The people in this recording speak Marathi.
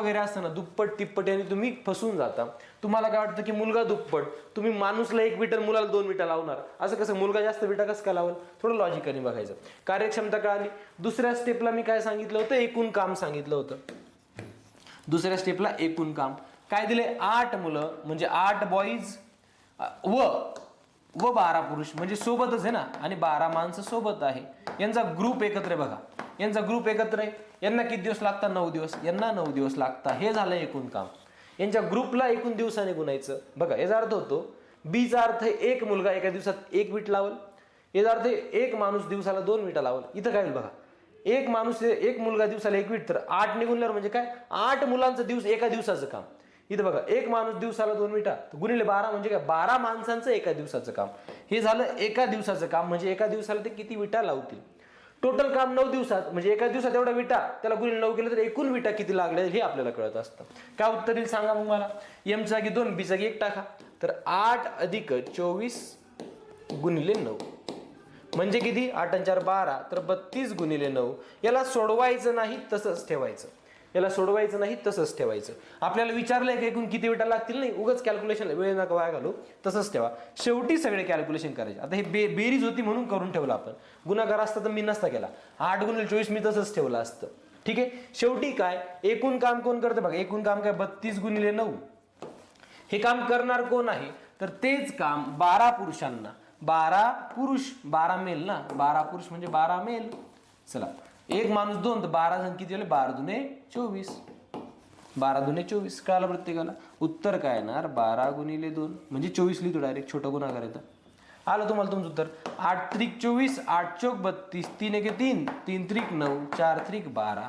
वगैरे असतं ना, दुप्पट तिप्पट आणि तुम्ही फसून जाता. तुम्हाला काय वाटतं की मुलगा दुप्पट, तुम्ही माणूसला 1 विटा मुलाला 2 विटा लावणार. असं कसं, मुलगा जास्त विटा कसं काय लावल? थोडं लॉजिकली बघायचं. कार्यक्षमता कळाली. दुसऱ्या स्टेपला मी काय सांगितलं होतं? एकूण काम सांगितलं होतं. दुसऱ्या स्टेपला एकूण काम काय दिले? 8 मुलं म्हणजे 8 बॉईज व 12 पुरुष म्हणजे सोबतच आहे ना, आणि 12 माणसं सोबत आहे. यांचा ग्रुप एकत्र आहे बघा, यांचा ग्रुप एकत्र आहे. यांना किती दिवस लागतात? 9 दिवस. यांना 9 दिवस लागतात. हे झालं एकूण काम. यांच्या ग्रुपला एकूण दिवसाने गुणायचं. बघा याचा अर्थ होतो, बीचा अर्थ एक मुलगा एका दिवसात 1 वीट लावल. याचा अर्थ एक माणूस दिवसाला 2 विटा लावल. इथं काय होईल बघा, एक माणूस एक मुलगा दिवसाला 1 वीट, तर 8 निघूनल्यावर म्हणजे काय? 8 मुलांचं दिवस एका दिवसाचं काम. इथं बघा, एक माणूस दिवसाला 2 विटा, गुणिले 12 म्हणजे काय? 12 माणसांचं एका दिवसाचं काम. हे झालं एका दिवसाचं काम. म्हणजे एका दिवसाला ते किती विटा लावतील? टोटल काम 9 दिवसात, म्हणजे एका दिवसात एवढा विटा, त्याला गुणिले 9 केलं तर एकूण विटा किती लागले हे आपल्याला कळत असतं. काय उत्तर येईल सांगा मग मला? एम जागी 2, बी जागी 1 टाका. तर 8 अधिक 24 गुणिले 9 म्हणजे किती? 8 आणि 4 12, तर 32 गुणिले 9. याला सोडवायचं नाही, तसंच ठेवायचं. याला सोडवायचं नाही, तसंच ठेवायचं. आपल्याला विचारलंय की एकूण किती विटा लागतील, नाही उगाच कॅल्क्युलेशन वेळ नका वाया घालू, तसंच ठेवा. शेवटी सगळे कॅल्क्युलेशन करायचे. आता हे बेरीज होती म्हणून करून ठेवलं आपण. गुणाकार असता तर मी नसता केला. 8 गुणिले 24 मी तसंच ठेवलं असतं. ठीक आहे. शेवटी काय एकूण काम कोण करतं बघा? एकूण काम काय? 32 गुणिले 9. हे काम करणार कोण आहे? तर तेच काम 12 पुरुषांना, 12 पुरुष, 12 मेल ना, 12 पुरुष म्हणजे 12 मेल. चला, एक माणूस 2, तर 12 जण किती झाले? 12 दुने 24. 12 दुने 24 कळालं प्रत्येकाला? उत्तर काय येणार? 12 गुणिले 2 म्हणजे 24 लिहितो डायरेक्ट, छोटं गुणाकार येतं. आलं तुम्हाला तुमचं उत्तर. 8 त्रिक 24, 8 चौक 32, 3 1 3, 3 त्रिक 9, 4 त्रिक 12.